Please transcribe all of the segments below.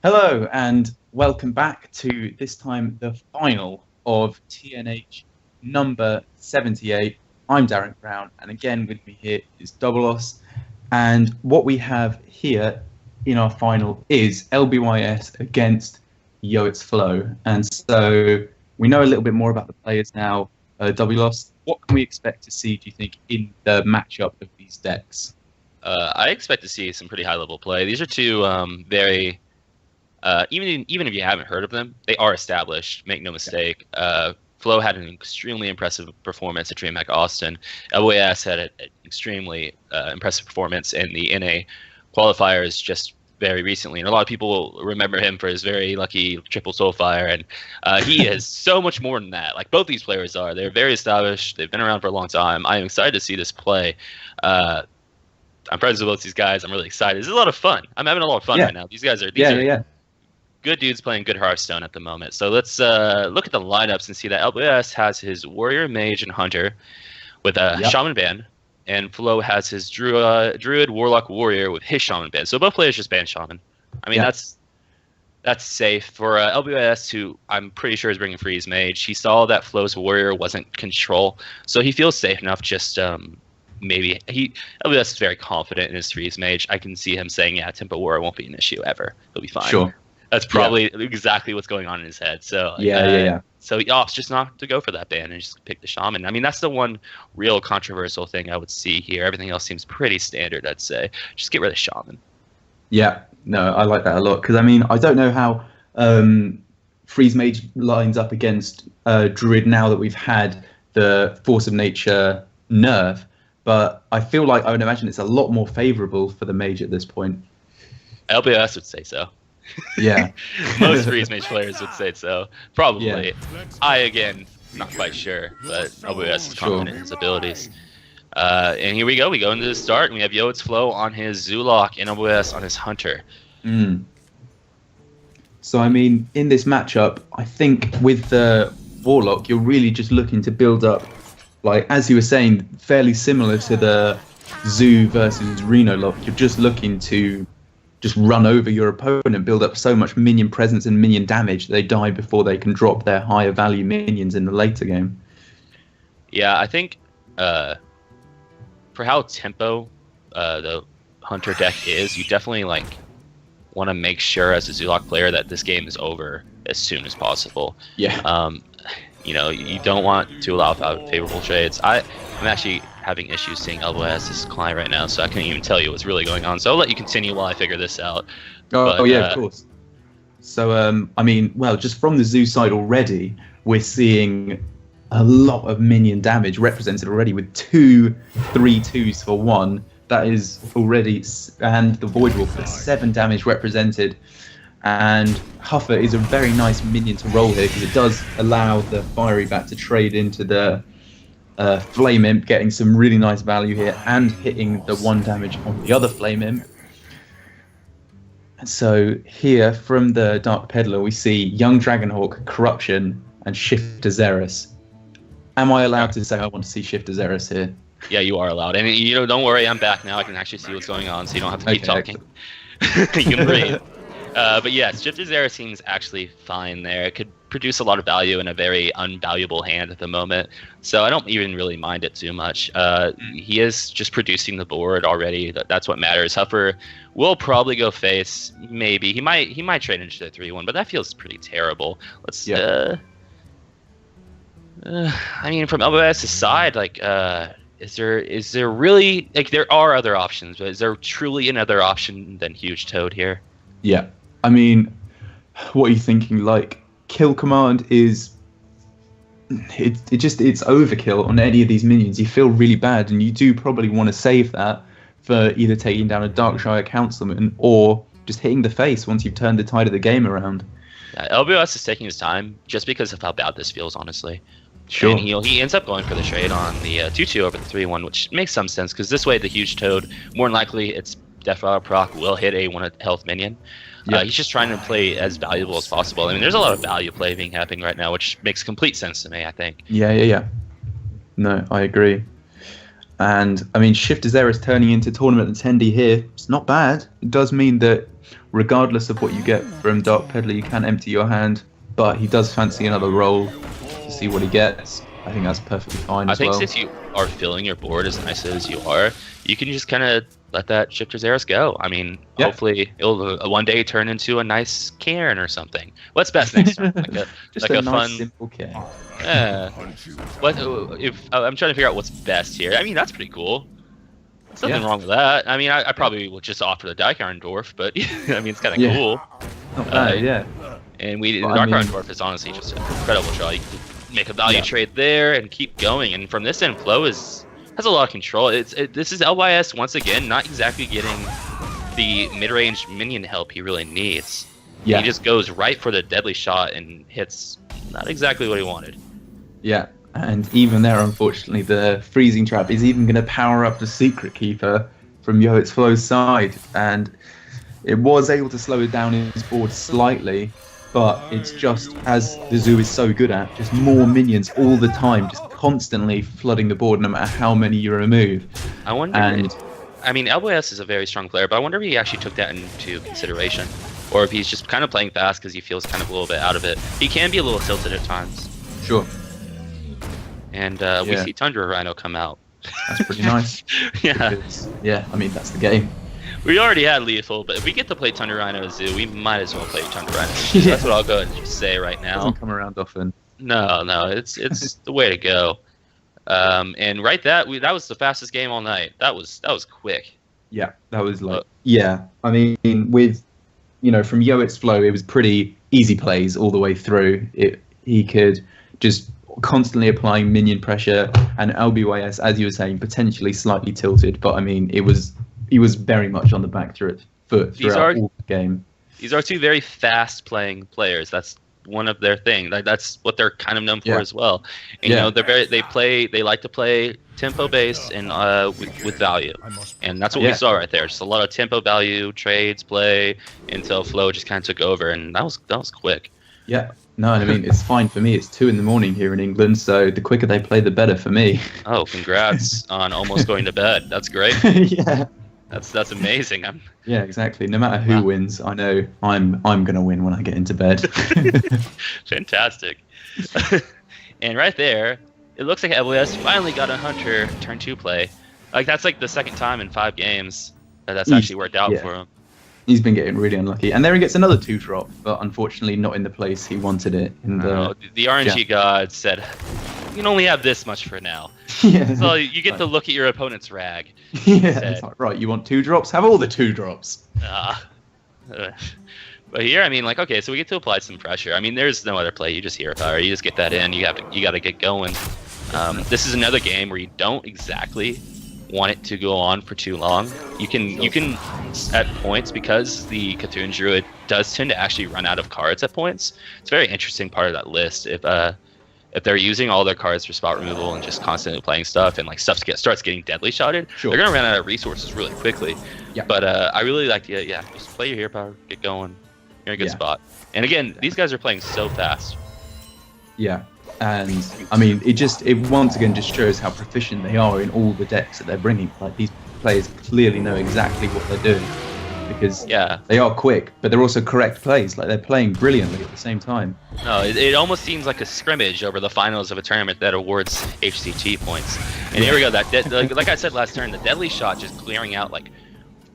Hello and welcome back to this time the final of TNH number 78. I'm Darren Brown, and again with me here is Doubleos. And what we have here in our final is LBYS against Yoitsflo. And so we know a little bit more about the players now. Doubleos, what can we expect to see, do you think, in the matchup of these decks? I expect to see some pretty high-level play. These are two very even if you haven't heard of them, they are established. Make no mistake. Flo had an extremely impressive performance at DreamHack Austin. LBYS had an extremely impressive performance in the NA qualifiers just very recently, and a lot of people will remember him for his very lucky triple Soulfire, and he is so much more than that. Like, both these players are. They're very established. They've been around for a long time. I'm excited to see this play. I'm friends with both these guys. I'm really excited. This is a lot of fun. I'm having a lot of fun right now. These guys are good dudes playing good Hearthstone at the moment. So let's look at the lineups and see that LBS has his Warrior, Mage, and Hunter with a Shaman ban, and Flo has his Druid, Warlock, Warrior with his Shaman ban. So both players just ban Shaman. I mean, that's safe for LBYS, who I'm pretty sure is bringing Freeze Mage. He saw that Flo's Warrior wasn't control, so he feels safe enough. Just maybe LBS is very confident in his Freeze Mage. I can see him saying, "Yeah, Tempo Warrior won't be an issue ever. He'll be fine." Sure. That's probably exactly what's going on in his head. So So he opts just not to go for that ban and just pick the Shaman. I mean, that's the one real controversial thing I would see here. Everything else seems pretty standard, I'd say. Just get rid of Shaman. Yeah, no, I like that a lot, because I mean, I don't know how Freeze Mage lines up against Druid now that we've had the Force of Nature nerf, but I feel like I would imagine it's a lot more favorable for the Mage at this point. LBS would say so. Yeah. Most Freeze Mage players would say so. Probably. Yeah. I, again, not quite sure, but LBS is confident in his abilities. And here we go. We go into the start, and we have Yoitsflo on his Zulok and LBS on his Hunter. So, I mean, in this matchup, I think with the Warlock, you're really just looking to build up, like, as you were saying, fairly similar to the Zoo versus Reno lock. You're just looking to just run over your opponent, build up so much minion presence and minion damage that they die before they can drop their higher value minions in the later game. Yeah, I think for how tempo the Hunter deck is, you definitely want to make sure as a Zulok player that this game is over as soon as possible. Yeah. You don't want to allow favorable trades. I'm actually having issues seeing LBYS's client right now, so I can't even tell you what's really going on. So I'll let you continue while I figure this out. Of course. So, I mean, well, just from the Zoo side already, we're seeing a lot of minion damage represented already with 2 3/2s for 1. That is already, and the Void Wolf at 7 damage represented. And Huffer is a very nice minion to roll here, because it does allow the Fiery Bat to trade into the Flame Imp, getting some really nice value here, and hitting the 1 damage on the other Flame Imp. And so here, from the Dark Peddler, we see Young Dragonhawk, Corruption, and Shifter Xeris. Am I allowed to say I want to see Shifter Xeris here? Yeah, you are allowed. And don't worry, I'm back now. I can actually see what's going on, so you don't have to keep talking. You can breathe. But yes, Shifter Xeris seems actually fine there. It could produce a lot of value in a very unvaluable hand at the moment, so I don't even really mind it too much. He is just producing the board already. That's what matters. Huffer will probably go face. Maybe he might trade into the 3/1, but that feels pretty terrible. Let's. I mean, from LBYS's side, is there really, there are other options, but is there truly another option than Huge Toad here? Yeah. I mean, what are you thinking? Kill command is it's overkill on any of these minions. You feel really bad, and you do probably want to save that for either taking down a Darkshire Councilman or just hitting the face once you've turned the tide of the game around. Yeah, LBYS is taking his time just because of how bad this feels, honestly. Sure. And he ends up going for the trade on the 2/2 over the 3/1, which makes some sense, because this way the Huge Toad, more than likely, its Deathfire proc will hit a 1 health minion. He's just trying to play as valuable as possible. I mean, there's a lot of value play being happening right now, which makes complete sense to me, I think. Yeah. No, I agree. And I mean, Shift is turning into tournament attendee here. It's not bad. It does mean that regardless of what you get from Dark Peddler, you can empty your hand. But he does fancy another roll to see what he gets. I think that's perfectly fine as well. I think since you are filling your board as nice as you are, you can just kind of let that Shifter's Heiress go. I mean, hopefully it'll one day turn into a nice cairn or something. What's best next turn? Just a nice, fun, simple cairn. Yeah. I'm trying to figure out what's best here. I mean, that's pretty cool. There's nothing wrong with that. I mean, I probably would just offer the Daikarn Dwarf, but I mean, it's kind of cool. Not bad, yeah. And the Daikarn Dwarf is honestly just an incredible draw. You can make a value trade there and keep going. And from this end, Flo has a lot of control. This is LBYS once again not exactly getting the mid-range minion help he really needs. Yeah. He just goes right for the deadly shot and hits not exactly what he wanted. Yeah, and even there, unfortunately, the freezing trap is even going to power up the Secret Keeper from Yoitsflo's side, and it was able to slow it down in his board slightly, but it's just, as the Zoo is so good at, just more minions all the time, just constantly flooding the board no matter how many you remove. I wonder, I mean, LBYS is a very strong player, but I wonder if he actually took that into consideration, or if he's just kind of playing fast because he feels kind of a little bit out of it. He can be a little tilted at times. Sure. And we see Tundra Rhino come out. That's pretty nice. Yeah, I mean, that's the game. We already had Lethal, but if we get to play Tundra Rhino Zoo, we might as well play Tundra Rhino. That's what I'll go and just say right now. Doesn't come around often. No, it's the way to go. And that was the fastest game all night. That was quick. Yeah, that was I mean, with from Yoitsflo, it was pretty easy plays all the way through. He could just constantly applying minion pressure, and LBYS, as you were saying, potentially slightly tilted, but I mean, he was very much on the back foot throughout all the game. These are two very fast playing players. That's one of their things. That's what they're kind of known for as well. And, they like to play tempo based and with value, and that's what we saw right there. Just a lot of tempo value trades play until Flo just kind of took over, and that was quick. Yeah. No, I mean, it's fine for me. It's 2 a.m. here in England, so the quicker they play, the better for me. Oh, congrats on almost going to bed. That's great. Yeah. That's amazing. Yeah, exactly. No matter who wins, I know I'm going to win when I get into bed. Fantastic. And right there, it looks like LBYS finally got a Hunter turn 2 play. That's like the second time in 5 games that's actually worked out for him. He's been getting really unlucky. And there he gets another 2-drop, but unfortunately not in the place he wanted it. The RNG god said, you can only have this much for now. Yeah. So you get to look at your opponent's rag. Yeah, it's like, right, you want 2 drops? Have all the 2 drops. But here, I mean, okay, so we get to apply some pressure. I mean, there's no other play. You just hero power. You just get that in. You got to get going. This is another game where you don't exactly want it to go on for too long. You can at points, because the Cthulhu Druid does tend to actually run out of cards at points. It's a very interesting part of that list. If they're using all their cards for spot removal and just constantly playing stuff, and stuff starts getting deadly shotted, they're gonna run out of resources really quickly. Yeah. But I really like the just play your hero power, get going. You're in a good spot. And again, these guys are playing so fast. Yeah. And I mean, it once again just shows how proficient they are in all the decks that they're bringing. These players clearly know exactly what they're doing, because they are quick, but they're also correct plays. They're playing brilliantly at the same time. No, it almost seems like a scrimmage over the finals of a tournament that awards HCT points. And here we go. Like I said last turn, the deadly shot just clearing out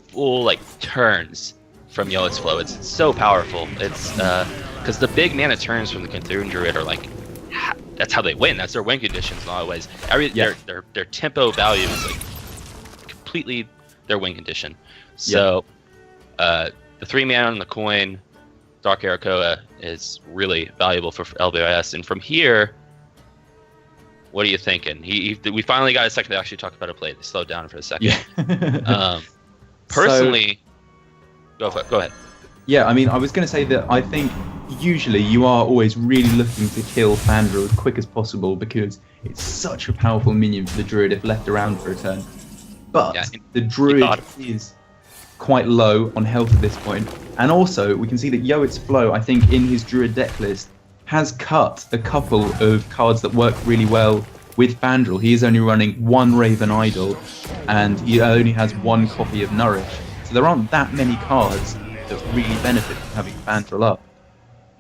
full turns from Yoitsflo. It's so powerful. It's because the big mana turns from the Cthulhu Druid are that's how they win. That's their win conditions in a lot of ways. Their tempo value is completely their win condition. So the 3 mana on the coin, Dark Arakoa, is really valuable for LBYS. And from here, what are you thinking? We finally got a second to actually talk about a play. They slowed down for a second. Yeah. Personally, go ahead. Yeah, I mean, I was going to say that I think usually you are always really looking to kill Fandra as quick as possible, because it's such a powerful minion for the Druid if left around for a turn. But the Druid is quite low on health at this point. And also, we can see that Yoitsflo, I think, in his Druid deck list, has cut a couple of cards that work really well with Fandral, he is only running one Raven Idol, and he only has one copy of Nourish. So there aren't that many cards that really benefit from having Fandral up.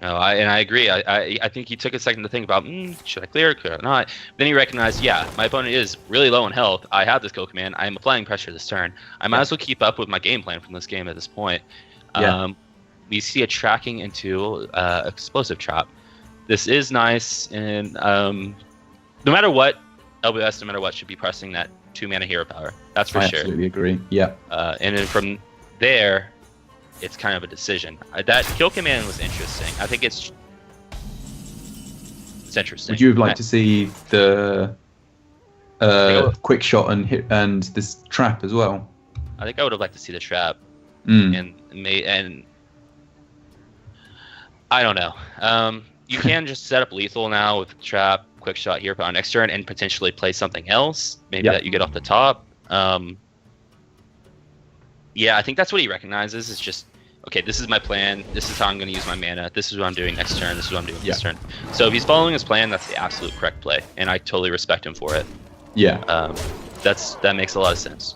No, I agree. I think he took a second to think about, should I clear it, or not? Then he recognized, yeah, my opponent is really low in health. I have this kill command. I am applying pressure this turn. I might as well keep up with my game plan from this game at this point. We see a tracking into explosive trap. This is nice, and no matter what, LBYS, no matter what, should be pressing that 2-mana hero power. That's for sure. I absolutely agree. Yeah. And then from there, it's kind of a decision. That kill command was interesting. I think it's interesting. Would you have liked to see the quick shot and this trap as well? I think I would have liked to see the trap, and I don't know. You can just set up lethal now with trap, quick shot, hero power next turn, and potentially play something else. Maybe that you get off the top. Yeah, I think that's what he recognizes. Is just, okay, this is my plan. This is how I'm going to use my mana. This is what I'm doing next turn. This is what I'm doing this turn. So if he's following his plan, that's the absolute correct play, and I totally respect him for it. Yeah. That makes a lot of sense.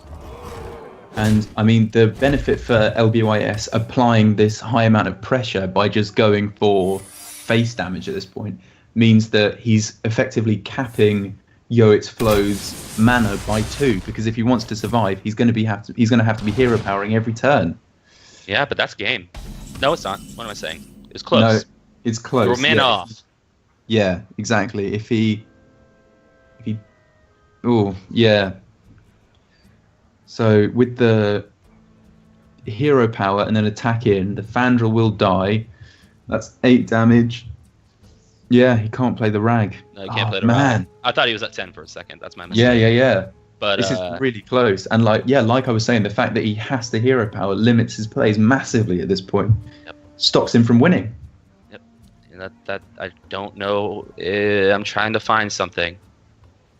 And I mean, the benefit for LBYS applying this high amount of pressure by just going for face damage at this point means that he's effectively capping Yoitsflo's mana by 2, because if he wants to survive, he's going to have to be hero powering every turn. Yeah, but that's game. No, it's not. What am I saying? It's close. No, it's close. You're mana off. Yeah, exactly. If he, oh yeah. So with the hero power and then attack in, the Fandral will die. That's 8 damage. Yeah, he can't play the rag. No, he can't play the rag. I thought he was at 10 for a second. That's my mistake. Yeah. But this is really close. And like I was saying, the fact that he has the hero power limits his plays massively at this point. Yep. Stops him from winning. Yep. And that I don't know. I'm trying to find something,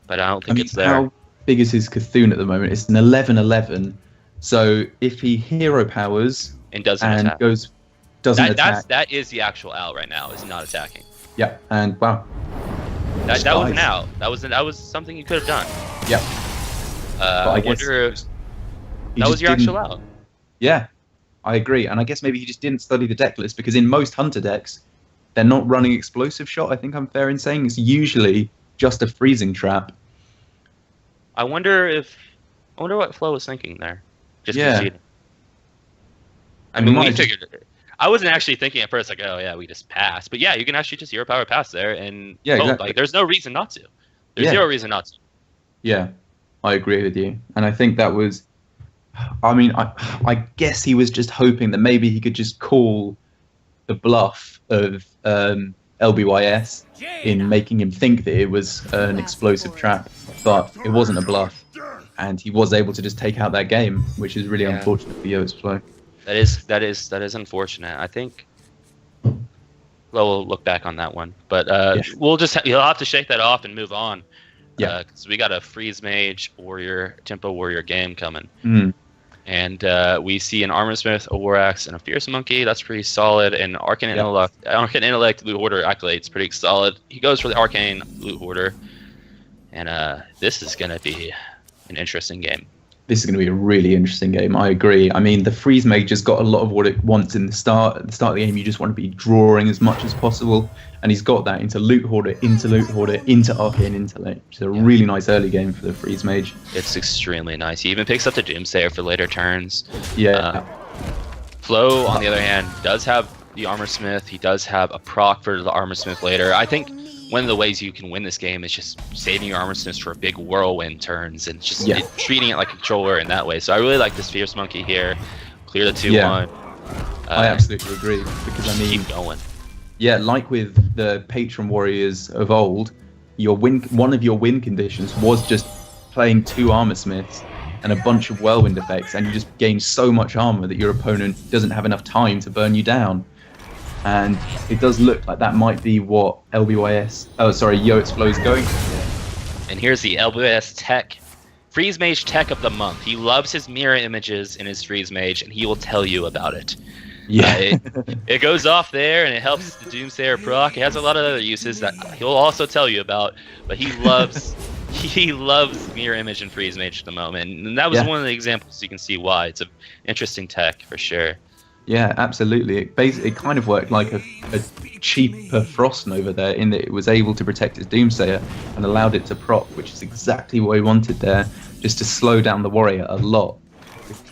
but I don't think it's there. How big is his Cthulhu at the moment? It's an 11/11. So if he hero powers and doesn't attack. attack, that is the actual out right now. Is not attacking. Yeah, and wow. That was an out. That was something you could have done. Yeah. I wonder if that was your actual out. Yeah, I agree. And I guess maybe he just didn't study the deck list, because in most Hunter decks, they're not running explosive shot. I think I'm fair in saying it's usually just a freezing trap. I wonder what Flo was thinking there. Just conceding. I mean, we figured it. I wasn't actually thinking at first, like, oh yeah, we just pass. But yeah, you can actually just hero power pass there, and exactly. Like, there's no reason not to. There's zero reason not to. Yeah, I agree with you, and I think that was. I mean, I guess he was just hoping that maybe he could just call the bluff of LBYS in making him think that it was an explosive trap, but it wasn't a bluff, and he was able to just take out that game, which is really unfortunate for Yoitsflo. That is unfortunate. I think. Well, we'll look back on that one, but you'll have to shake that off and move on. Yeah, because we got a freeze mage warrior, tempo warrior game coming, and we see an armor smith, a war axe, and a fierce monkey. That's pretty solid. And arcane intellect, loot hoarder accolades, pretty solid. He goes for the arcane loot hoarder, and this is gonna be an interesting game. This is going to be a really interesting game. I agree. I mean, the freeze mage has got a lot of what it wants in the start. At the start of the game, you just want to be drawing as much as possible, and he's got that into loot hoarder, into arcane intellect. It's a really nice early game for the freeze mage. It's extremely nice. He even picks up the doomsayer for later turns. Yeah. Flo, on the other hand, does have the armor smith. He does have a proc for the armor smith later. I think one of the ways you can win this game is just saving your armor smiths for big whirlwind turns and just treating it like a controller in that way. So I really like this fierce monkey here. Clear the 2-1. I absolutely agree, because I mean, keep going. Yeah, like with the patron warriors of old, one of your win conditions was just playing 2 armor smiths and a bunch of whirlwind effects, and you just gain so much armor that your opponent doesn't have enough time to burn you down. And it does look like that might be what Yoitsflo is going for. And here's the LBYS tech, Freeze Mage tech of the month. He loves his mirror images in his Freeze Mage, and he will tell you about it. Yeah. It goes off there and it helps the Doomsayer proc. It has a lot of other uses that he'll also tell you about, but he loves Mirror Image and Freeze Mage at the moment, and that was one of the examples you can see why. It's an interesting tech for sure. Yeah, absolutely. It kind of worked like a cheaper Frost Nova there, in that it was able to protect its Doomsayer and allowed it to proc, which is exactly what he wanted there, just to slow down the Warrior a lot,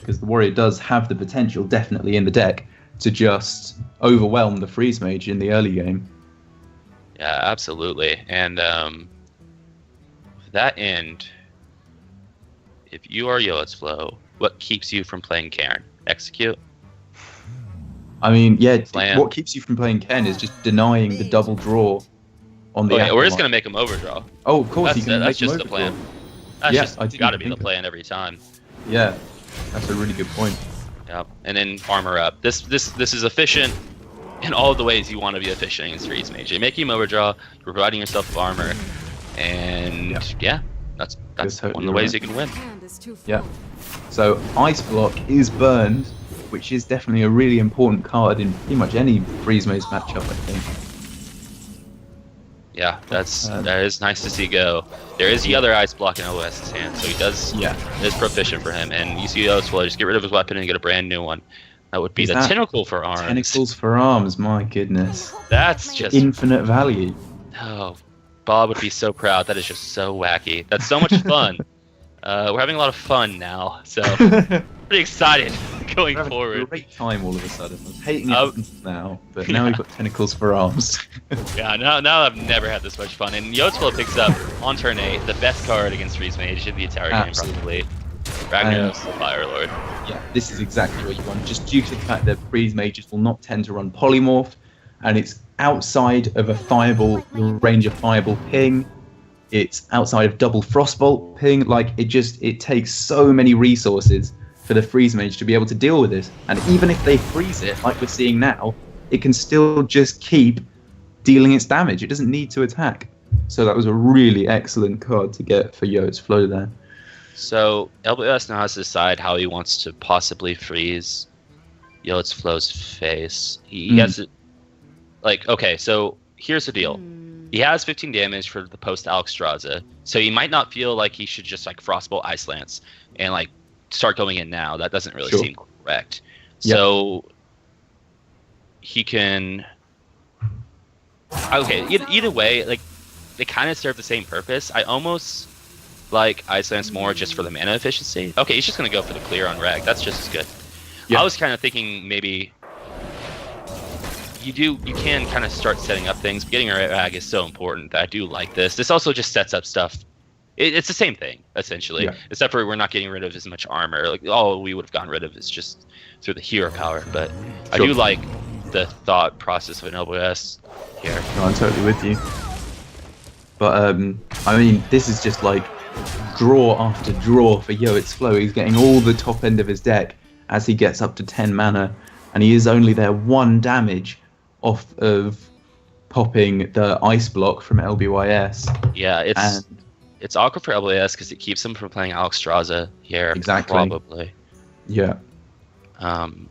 because the Warrior does have the potential, definitely in the deck, to just overwhelm the Freeze Mage in the early game. Yeah, absolutely. And to that end, if you are Yoitsflo, what keeps you from playing Cairn? Execute? I mean, yeah, Slam. what keeps you from playing Ken is just denying the double draw on the We're just Acolyte. going to make him overdraw. Oh, of course, That's just the plan. That's got to be the plan every time. Yeah, that's a really good point. Yep. And then armor up. This is efficient in all of the ways you want to be efficient against Freeze Mage. You're making him overdraw, you're providing yourself with armor, and that's totally one of the ways you can win. Yeah. So Ice Block is burned, which is definitely a really important card in pretty much any Freeze Mage matchup, I think. Yeah, that is nice to see go. There is the other Ice Block in LBYS's hand, so he does is proficient for him. And you see Yoitsflo just get rid of his weapon and get a brand new one. That would be the Tentacle for Arms. Tentacles for Arms, my goodness. That's just infinite value. Oh, Bob would be so proud. That is just so wacky. That's so much fun. We're having a lot of fun now, so pretty excited going forward. A great time all of a sudden. I was hating it now, but now we've got Tentacles for Arms. Yeah, now I've never had this much fun. And Yoitsflo picks up on turn 8 the best card against Freeze Mage in the entire game, probably. Ragnaros, the Fire Lord. Yeah, this is exactly what you want, just due to the fact that Freeze Mages will not tend to run Polymorph, and it's outside of a Fireball, range of Fireball ping. It's outside of double Frostbolt ping. Like, it takes so many resources for the Freeze Mage to be able to deal with this. And even if they freeze it, like we're seeing now, it can still just keep dealing its damage. It doesn't need to attack. So that was a really excellent card to get for Yoitsflo there. So LBYS now has to decide how he wants to possibly freeze Yoitsflo's face. He has to, like, okay, so here's the deal. He has 15 damage for the post Alexstrasza, so he might not feel like he should just like Frostbolt Ice Lance and like start going in now. That doesn't really seem correct. Yep. So he can. Okay, either way, like they kind of serve the same purpose. I almost like Ice Lance more just for the mana efficiency. Okay, he's just gonna go for the clear on Rag. That's just as good. Yep. I was kind of thinking maybe. You can kind of start setting up things, but getting a Rag is so important that I do like this. This also just sets up stuff. It's the same thing, essentially, except for we're not getting rid of as much armor. Like, all we would have gotten rid of is just through the hero power, but I do like the thought process of an LBYS here. No, I'm totally with you. But, I mean, this is just like draw after draw for Yoitsflo. He's getting all the top end of his deck as he gets up to 10 mana, and he is only there 1 damage off of popping the Ice Block from LBYS. Yeah, it's awkward for LBYS because it keeps him from playing Alexstrasza here. Exactly. Probably. Yeah.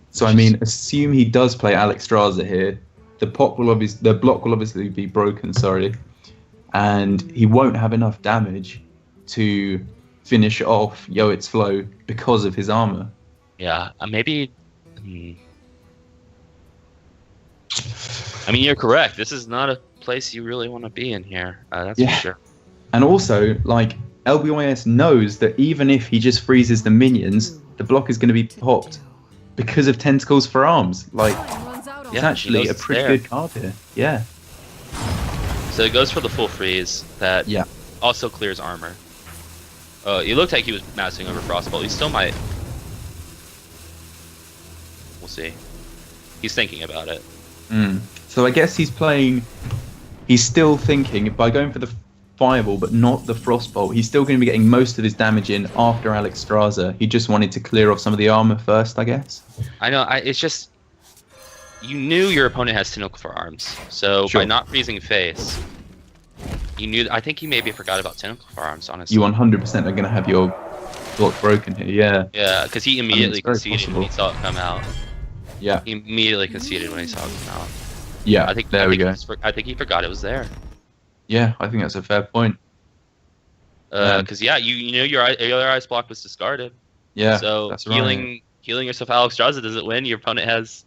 So I mean, assume he does play Alexstrasza here. The block will obviously be broken. Sorry, and he won't have enough damage to finish off Yoitsflo because of his armor. Yeah, maybe. I mean, you're correct. This is not a place you really want to be in here. That's for sure. And also, like, LBYS knows that even if he just freezes the minions, the block is going to be popped because of Tentacles for Arms. Like, it's actually a pretty good card here. Yeah. So it goes for the full freeze that also clears armor. It looked like he was massing over Frostbolt. He still might. We'll see. He's thinking about it. So I guess he's still thinking, by going for the Fireball but not the Frostbolt, he's still going to be getting most of his damage in after Alexstrasza. He just wanted to clear off some of the armor first, I guess. I know, it's just, you knew your opponent has Tentacle for Arms, so by not freezing face, you knew, I think he maybe forgot about Tentacle for Arms, honestly. You 100% are going to have your block broken here, yeah. Yeah, because he immediately conceded when he saw it come out. Yeah. He immediately conceded when he saw it come out. Yeah. I think I think he forgot it was there. Yeah, I think that's a fair point. Because you know your other ice block was discarded. Yeah. So that's healing yourself Alexstrasza doesn't win. Your opponent has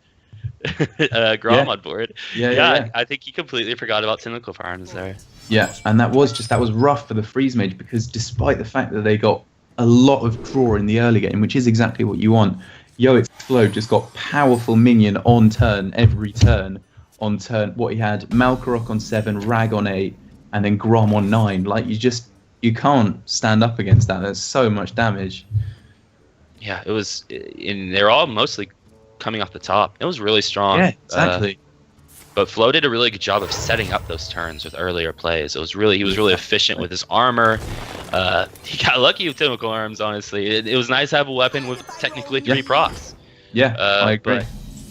Grom on board. Yeah. I think he completely forgot about Tentacle Farms there. Yeah, and that was rough for the Freeze Mage, because despite the fact that they got a lot of draw in the early game, which is exactly what you want, Yoitsflo just got powerful minion on turn every turn. On turn, what he had, Malkorok on 7, Rag on 8, and then Grom on 9. Like, you can't stand up against that. There's so much damage. Yeah, it was, and they're all mostly coming off the top. It was really strong. Yeah, exactly. But Flo did a really good job of setting up those turns with earlier plays. He was really efficient with his armor. He got lucky with Tentacle Arms, honestly. It was nice to have a weapon with technically 3 procs. Yeah, I agree.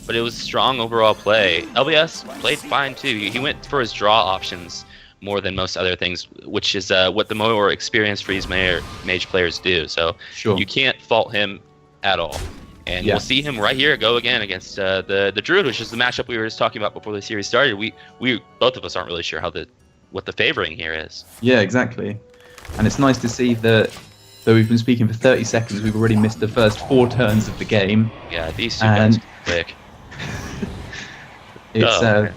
But it was strong overall play. LBYS played fine too. He went for his draw options more than most other things, which is what the more experienced Freeze Mage players do. So you can't fault him at all. And we'll see him right here go again against the Druid, which is the matchup we were just talking about before the series started. We both of us aren't really sure what the favoring here is. Yeah, exactly. And it's nice to see that though we've been speaking for 30 seconds, we've already missed the first 4 turns of the game. Yeah, these two guys are quick. It's the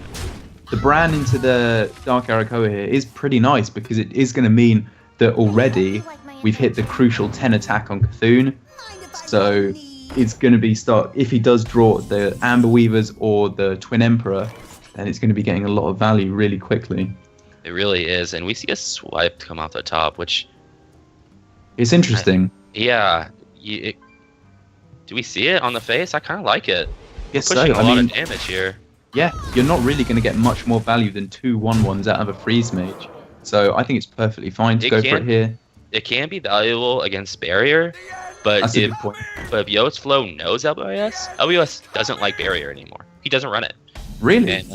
Bran into the Dark Arakoa here is pretty nice, because it is going to mean that already we've hit the crucial 10 attack on Cthulhu. So it's going to be if he does draw the Amber Weavers or the Twin Emperor, then it's going to be getting a lot of value really quickly. It really is, and we see a swipe come off the top, which it's interesting. Do we see it on the face? I kind of like it. Yes, pushing a lot of damage here. Yeah, you're not really going to get much more value than 2 1/1s out of a Freeze Mage. So I think it's perfectly fine to go for it here. It can be valuable against Barrier, but if Yoitsflo knows LBYS doesn't like Barrier anymore. He doesn't run it. Really? And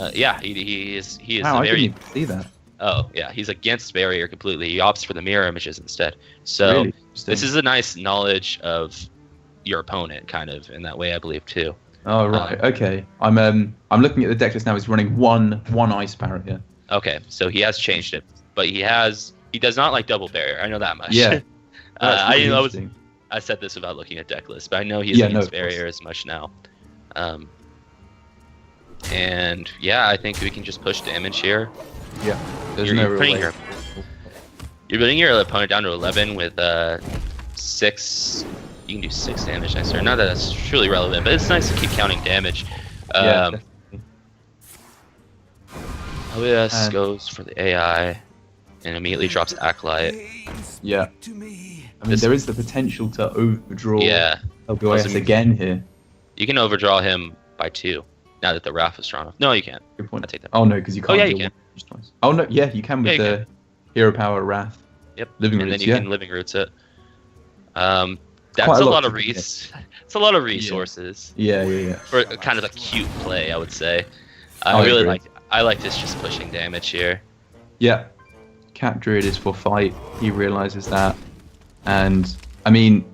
he is wow, I didn't even see that. Oh yeah, he's against Barrier completely. He opts for the mirror images instead. So really? This is a nice knowledge of your opponent, kind of in that way, I believe too. Oh right, okay. I'm looking at the deck list now. He's running one ice barrier. Okay, so he has changed it, but he does not like double barrier. I know that much. Yeah. I said this without looking at deck list, but I know he's against barrier as much now. And yeah, I think we can just push damage here. Yeah. You're putting your opponent down to 11 with 6. You can do 6 damage next turn. Not that that's truly relevant, but it's nice to keep counting damage. LBYS goes for the AI and immediately drops Acolyte. Yeah. I mean, there is the potential to overdraw LBYS again here. You can overdraw him by 2 now that the Wrath is strong enough. No, you can't. Good point. I take that. Oh no, because you can't. Oh yeah, you can. Twice. Oh no, yeah, you can with the Hero Power Wrath. Yep. Living and Roots, then you can Living Roots it. That's a lot of it's a lot of resources. Yeah. For kind of a cute play, I would say. I like this just pushing damage here. Yeah. Cat Druid is for fight. He realizes that, and I mean,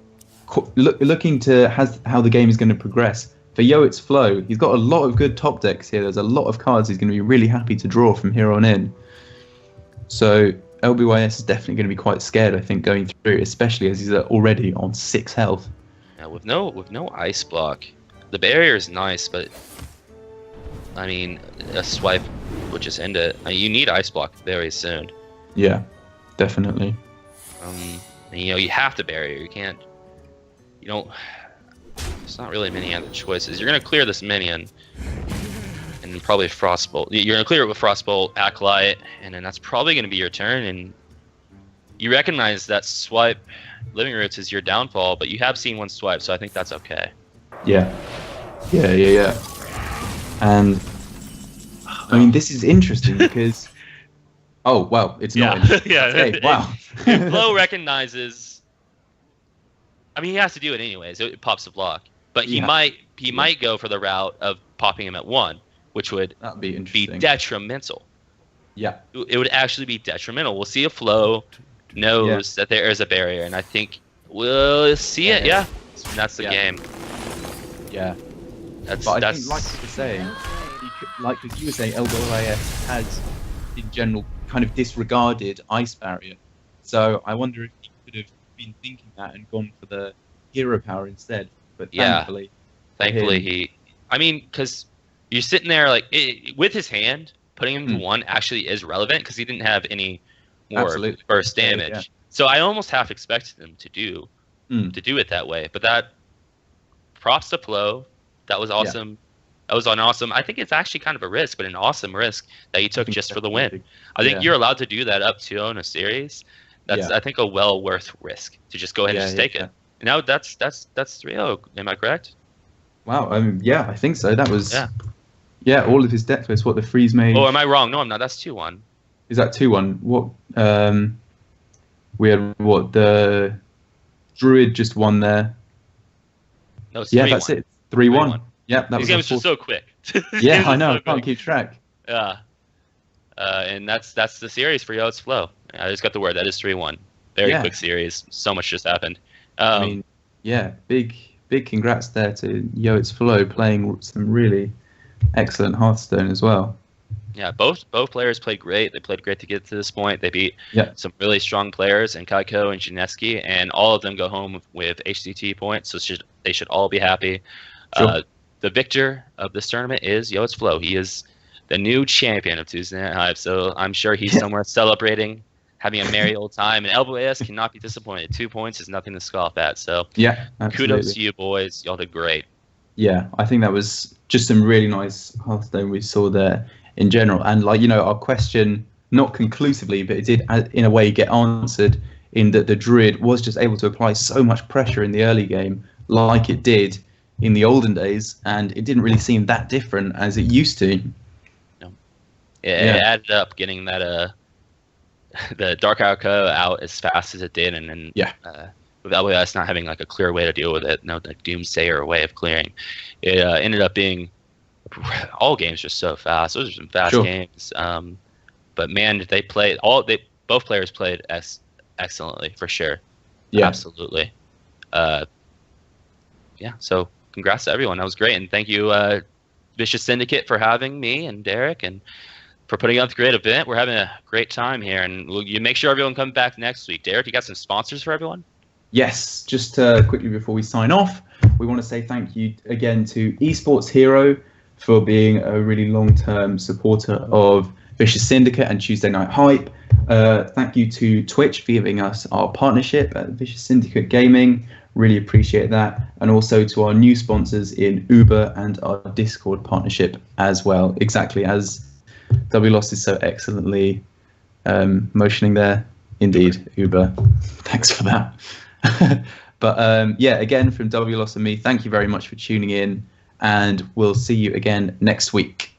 looking to how the game is going to progress. For Yoitsflo, he's got a lot of good top decks here. There's a lot of cards he's going to be really happy to draw from here on in. So LBYS is definitely going to be quite scared, I think, going through, especially as he's already on 6 health. Yeah, with no ice block, the barrier is nice, but I mean, a swipe would just end it. You need ice block very soon. Yeah, definitely. And, you have to barrier. You don't. There's not really many other choices. You're gonna clear this minion, and probably Frostbolt. You're gonna clear it with Frostbolt, Acolyte, and then that's probably gonna be your turn. And you recognize that swipe, Living Roots is your downfall, but you have seen one swipe, so I think that's okay. Yeah. And I mean, this is interesting because. Oh wow, it's not. Yeah. Okay, wow. If Flo recognizes. I mean, he has to do it anyways. It pops the block, but he might go for the route of popping him at 1, which would be detrimental. Yeah, it would actually be detrimental. We'll see if Flo knows that there is a barrier, and I think we'll see it. Yeah, that's the game. Yeah, But I think, like you were saying, like you were saying, LBYS has, in general, kind of disregarded Ice Barrier. So I wonder if he could have been thinking that and gone for the hero power instead. But thankfully because you're sitting there like with his hand, putting him to 1 actually is relevant because he didn't have any more burst damage. Yeah. So I almost half expected him to do it that way. But that props to Flo. That was awesome. Yeah. That was an awesome. I think it's actually kind of a risk, but an awesome risk that he took just for the win. I think you're allowed to do that up 2-0 in a series. That's I think a well worth risk to just go ahead and just take it. And now that's 3-0. Am I correct? Wow. I think so. That was all of his death was what the freeze made. Oh, am I wrong? No, I'm not. That's 2-1. Is that 2-1? What? We had the Druid just won there. No, it's 3-1. That's it. 3-1. Yeah, that These games are just so quick. Yeah, I know. I can't keep track. Yeah. And that's the series for Yoitsflo. I just got the word. That is 3-1. Very quick series. So much just happened. Big congrats there to Yoitsflo playing some really excellent Hearthstone as well. Yeah, both players played great. They played great to get to this point. They beat some really strong players in Kaiko and Janeski, and all of them go home with HCT points, so they should all be happy. Sure. The victor of this tournament is Yoitsflo. He is the new champion of Tuesday Night Hive, so I'm sure he's somewhere celebrating, having a merry old time, and LBYS cannot be disappointed. 2 points is nothing to scoff at, so kudos to you boys. Y'all did great. Yeah, I think that was just some really nice Hearthstone we saw there in general. And our question, not conclusively, but it did in a way get answered in that the Druid was just able to apply so much pressure in the early game like it did in the olden days, and it didn't really seem that different as it used to. No. It added up getting that the Dark Arco out as fast as it did, and then with LBYS not having like a clear way to deal with it, no like doomsayer way of clearing, it ended up being all games just so fast. Those are some fast games. But man, both players played excellently for sure. Yeah, absolutely. So congrats to everyone. That was great, and thank you, Vicious Syndicate, for having me and Derek, and for putting on the great event. We're having a great time here, and you make sure everyone comes back next week. Derek, you got some sponsors for everyone? Yes. Just quickly before we sign off, we want to say thank you again to Esports Hero for being a really long-term supporter of Vicious Syndicate and Tuesday Night Hype. Thank you to Twitch for giving us our partnership at Vicious Syndicate Gaming. Really appreciate that. And also to our new sponsors in Uber and our Discord partnership as well. Exactly as WLOS is so excellently motioning there. Indeed, Uber. Thanks for that. But again, from WLOS and me, thank you very much for tuning in, and we'll see you again next week.